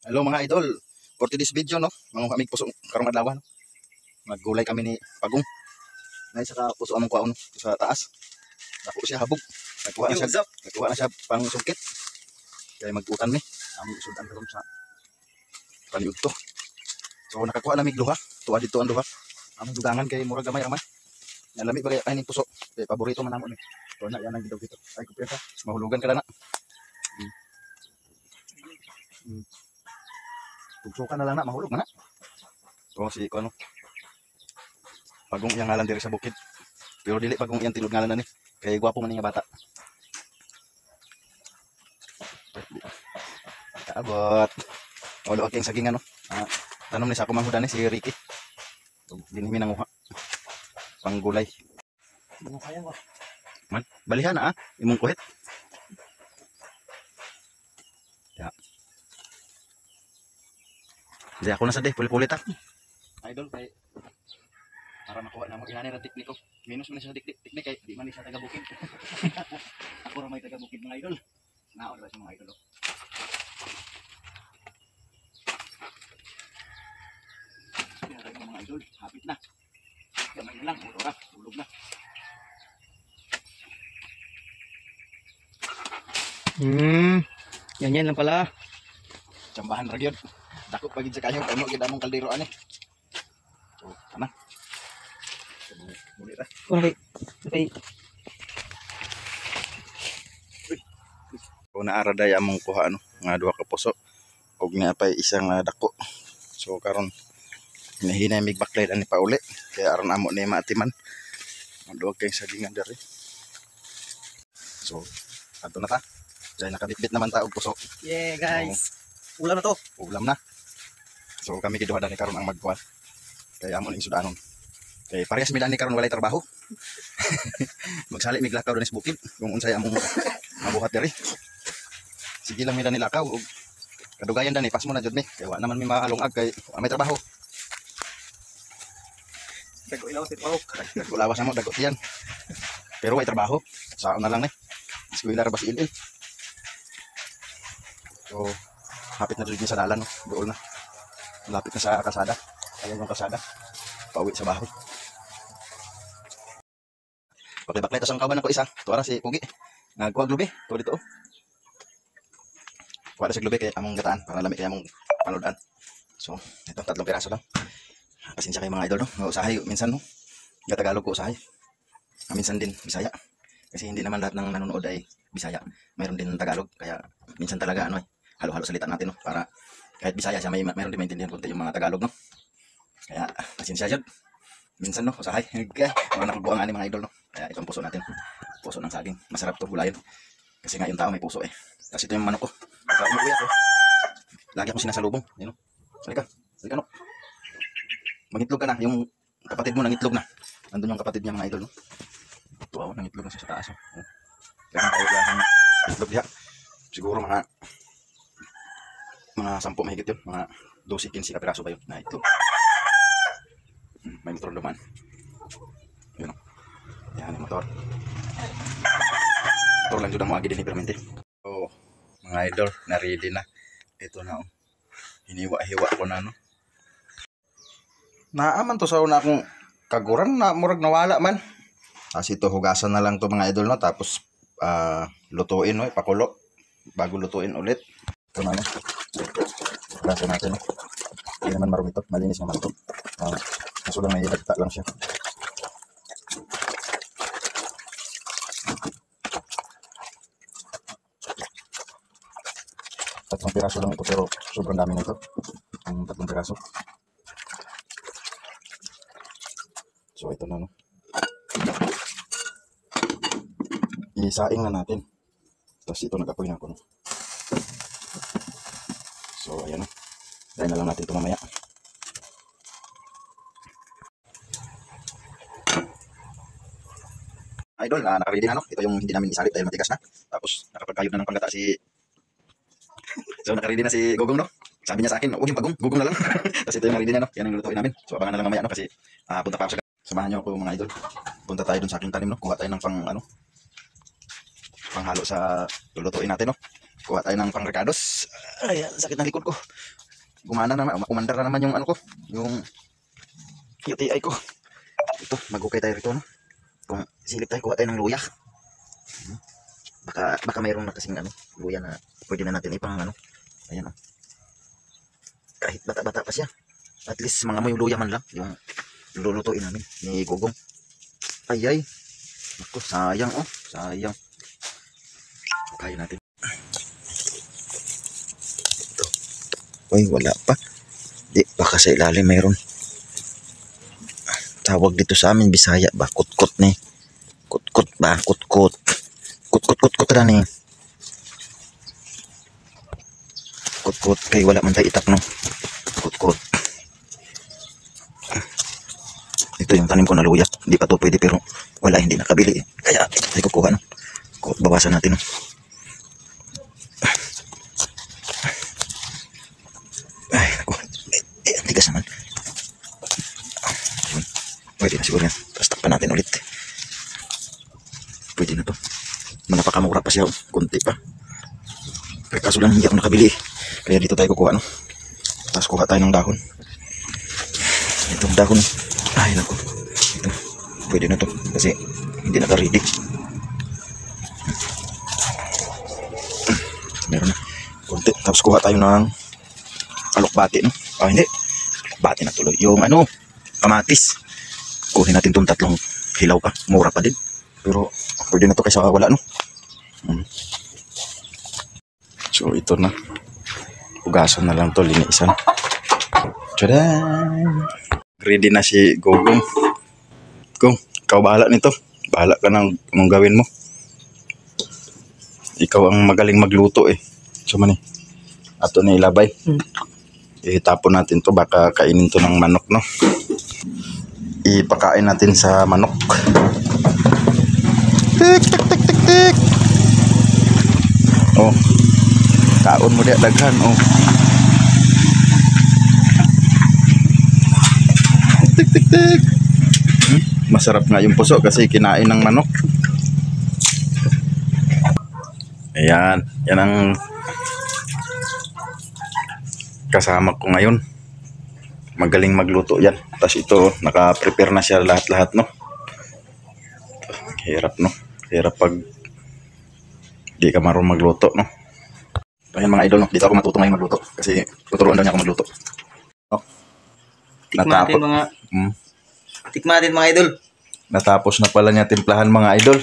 Hello mga idol, for today's video no, mga kamig puso karong adlaw no. Maggulay kami ni Pagong. Nay sa puso among kwaon sa taas. Dako siya habog. Nagkuha na siya pang sungkit. Kaya mag-utan ni. Among sudan karon sa paliud to. So nakakuha na mig duha, tuwa dito ang duha. Among dugangan kay murag gamay raman. Nalami ba kay ning puso? Kay paborito man namo ni. So na yan ang gidaw dito. Ay kumpirsa, mahulugan ka na. Tugsukan na lang na, mahulog na na. So si ano, Pagong iyang ngalan diri sa bukid. Pero dili Pagong iyang tilod ngalan na ni. Kay gwapo man nga bata. Kaabot. Wala okay ang saging ano. Tanom ni sa ako manghudan ni si Ricky. Dinimi nanguha. Panggulay. Man, balihan na imong kuhit. Ya. Hindi ako nasa day, pulit-pulit Idol kay para makuha na mo inani ra teknik ko. Minus man siya teknik kay di man siya taga bukid. Ako ra may taga bukid mga idol. Naon ra siya mga idol. Yan mga idol, hapit na. Gamay lang, tulog na. Yan lang pala. Tsambahan ra gyud. Dako pagid sa kayo, ano gid among kaldero ani. So, ana. Muli ra. Okay. Kung naara day among kuha ano, nga duha ka puso. Ug napay isang dako. So karon hinahinay mig baklay ani pauli. Kaya aron amo ni maatiman. Maduog kay sagingan diri. So, adto na ta. Dahil nakabitbit naman ta og puso. Yeah guys. Ulam na to. Ulam na. So kami giduha dani karon ang magkuha. Kaya amo ning sudanon. Kay parehas mi dani karon walay trabaho. Magsali mig lakaw dani sa bukid kung unsay among mabuhat diri. Sige lang mi dani lakaw ug kadugayan dani pas mo na jud mi. Kay wa naman mi maalungag kay may trabaho. Dago ilaw sa trabaho. Dago lawas na mo dago tiyan. Pero way trabaho. Sao na lang ni. Eskwela ra ba si Il. So hapit na dito sa dalan no. Dool na. Lapit na sa kalsada. Ayaw ng kalsada. Pauwi sa bahay. Baklay-baklay ito sa kawan ko isa. Tuwara si Pugi. Nagkuha glubi. Tuwa dito. Kuha sa glubi kaya among gataan. Para lamig kaya among panoodaan. So, ito. 3 piraso lang. Pasensya kayo mga idol no. Usahay minsan no. Tagalog ko usahay. Minsan din Bisaya. Kasi hindi naman lahat ng nanonood ay Bisaya. Mayroon din Tagalog. Kaya minsan talaga ano halo-halo salita natin no. Para kahit Bisaya siya mayroon din maintindihan konti yung mga Tagalog no. Kaya pasensya dyan. Minsan no, usahay. Okay. Mga nakagbuang ani mga idol no. Kaya itong puso natin. Puso ng saging. Masarap to gulayan. Kasi nga yung tao may puso eh. Tapos ito yung manok ko. Saka umuwi ako. Lagi akong sinasalubong. Yun no. Halika no. Mangitlog ka na. Yung kapatid mo nangitlog na. Nandun yung kapatid niya mga idol no. Tuwa ko nangitlog na siya sa taas no. Kaya nang tayo lang itlog diha. Siguro mga 10 mahigit yun. Mga 12-15 ka piraso ba yun na itlog. May motor naman. Yun o. Yan yung motor. Motor lang dyan ang maagi din permente. So, mga idol, na-ready na. Ito na o. Hiniwa-hiwa ko na no. Naaman to sa una akong kaguran na murag nawala man. Tapos ito hugasan na lang to mga idol no. Tapos lutuin no. Pakulo. Bago lutuin ulit. Ito na no. Hugasan natin no. Hindi naman marumi ito. Malinis naman ito. Kaso lang may dagta lang siya. Tatlong piraso lang ito pero sobrang dami nito. Ang 3 piraso. So ito na no. Isaing na natin. Tapos ito nag-apoy na ako no. So ayan no. Dahil na lang natin ito mamaya. Idol, naka-ready na no. Ito yung hindi namin isalit dahil matigas na. Tapos nakapagkayod na ng panggata si So naka-ready na si Gogong no. Sabi niya sa akin, huwag yung Pagong, Gogong na lang. Tapos ito yung naka-ready na no. Yan ang lutuin namin. So abangan na lang mamaya no kasi punta pa ako sa samahan niyo ako mga idol. Punta tayo dun sa aking tanim no. Kuha tayo ng panghalo sa lulutuin natin no. Kuha tayo ng pang-recados. Ay, sakit na likod ko. Gumana naman, umandar na naman yung ano ko, yung UTI ko. Ito, magukay tayo rito, no? Kung silip tayo, kuha tayo ng luya. Baka mayroon na kasing ano, luya na pwede na natin ipang ano. Ayan, oh. Kahit bata-bata pa siya. At least mga mo yung luya man lang, yung lulutuin namin ni Gogong. Ay. Naku, sayang, oh. Sayang. Kaya natin. Ito. Uy, wala pa. Di, baka sa ilalim mayroon. Tawag dito sa amin, Bisaya ba? Kutkot ni. Kutkot ba? Kutkot. Kutkot na ni. Kutkot. Kaya wala man tayo itak, no? Kutkot. Ito yung tanim ko na luya. Hindi pa to pwede pero wala, hindi nakabili. Kaya ito tayo kukuha, no? Bawasan natin, no? Ay, naku. Tigas naman. Pwede na siguro yan. Tapos takpan natin ulit. Pwede na to. Napakamura pa siya. Kunti pa. Kaya kaso lang hindi ako nakabili. Kaya dito tayo kukuha, no? Tapos kuha tayo ng dahon. Itong dahon. Ay, naku. Ito. Pwede na to. Kasi hindi naka-ready. Meron na. Kunti. Tapos kuha tayo ng alokbati, no? Ah, hindi. Alokbati na tuloy. Yung ano, kamatis. Kunin natin itong 3 hilaw pa. Mura pa din. Pero pwede na to kaysa wala, no? So ito na. Hugasan na lang to, linisan. Tadaan! Ready na si Gogong. Gong, ikaw bahala nito. Bahala ka ng anong gawin mo. Ikaw ang magaling magluto eh. So man eh. Ato na ilabay. Itapon natin to. Baka kainin to ng manok, no? Ipakain natin sa manok. Tik, tik, tik, tik, tik. Oh. Kaon mo dia daghan, oh. Tik, tik, tik. Masarap nga yung puso kasi kinain ng manok. Ayan. Yan ang kasama ko ngayon. Magaling magluto yan. Tapos ito, naka-prepare na siya lahat-lahat, no? Hirap, no? Hirap pag di ka marunong magluto, no? Ayan mga idol, no? Dito ako matuto ngayon magluto. Kasi tuturuan daw niya ako magluto. No? Tikmatin mga... Tikmatin mga idol. Natapos na pala niya timplahan mga idol.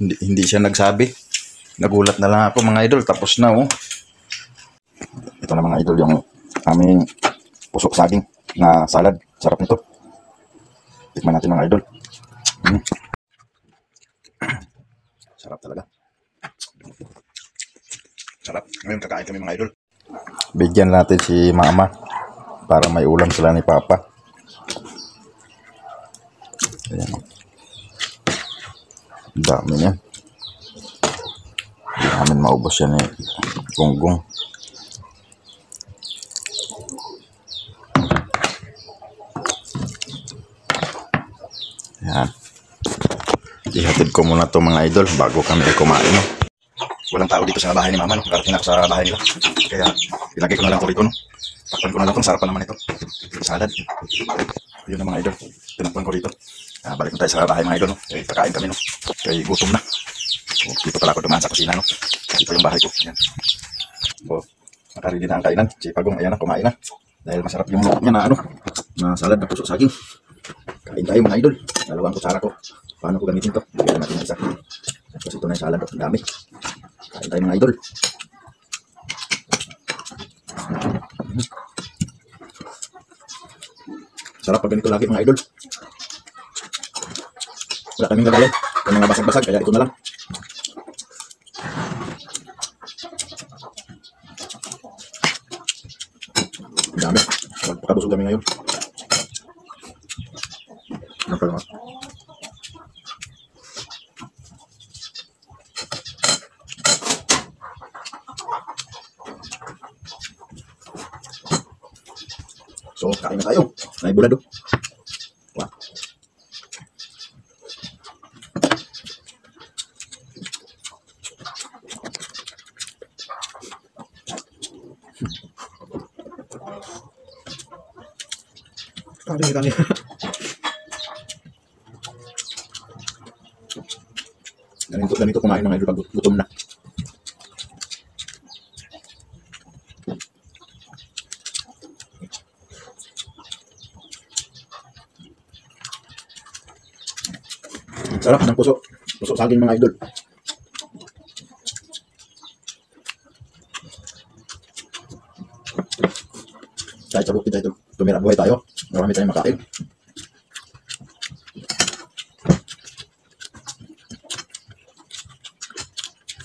Hindi siya nagsabi. Nagulat na lang ako mga idol. Tapos na, oh. Ito na mga idol yung aming pusok saging na salad. Sarap nito. Tikman natin mga idol. Sarap talaga. Sarap. Ngayon kakain kami mga idol. Bigyan natin si mama para may ulam sila ni papa. Ayan. Ang dami niya. Hindi namin maubos yan eh. Gonggong. Ayan. Ihatid ko muna to mga idol bago kami kumain, no? Walang tao dito sa bahay ni mama, no? Karating ako sa bahay nila. Kaya ilagay ko na lang to rito, no? Takpan ko na lang to. Sarap pa naman ito. Salad. Yun na mga idol. Tinakpan ko rito. Balik na tayo sa bahay mga idol, no? Kaya kakain kami, no? Kaya gutom na. So, dito pala ako dumaan sa kusina, no? Dito yung bahay ko. Ayan. So, nakaready na ang kainan. Si Pagong, ayan na, kumain na. Dahil masarap yung loob niya na, ano? Na salad na puso saging. Kain tayo mga idol. Dalawang kutsara ko. Paano ko gamitin to? Bigyan natin ng isa. Tapos ito na yung salad. Ang dami. Kain tayo mga idol. Sarap pag ganito lagi mga idol. Wala kaming gagawin. Yung mga basag-basag. Kaya ito na lang. Ang dami. Magpakabusog kami ngayon. Ano pa naman? So, kain na tayo. May bulado. Wow. Kami. Ganito kumain ng idol pag gutom na. Sarap ng puso. Puso saging mga idol. Kahit sa bukid tayo tumira buhay tayo. Marami tayong makain.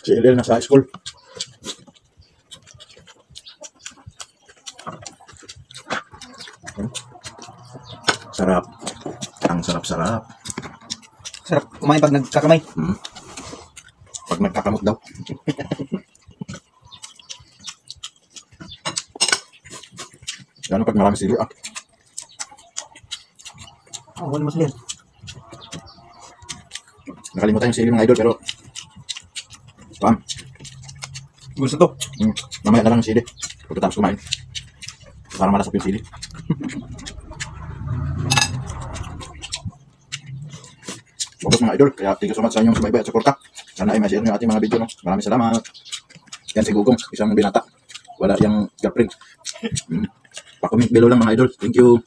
Si Eliel nasa high school. Sarap. Ang sarap-sarap. Sarap kumain pag nagkakamay. Pag nagkakamot daw. Lalo pag marami sili Wala mas din. Nakalimutan yung sili mga idol pero Gusto to. mamaya na lang yung sili pagkatapos kumain para malasap yung sili. Focus mga idol, kaya thank you so much sa inyong sumaybay at suporta. Sana ay ma-share nyo yung ating mga video, no? Maraming salamat. Yan si Gugong, isang binata, wala yung girlfriend. Pa-comment below lang mga idol. Thank you.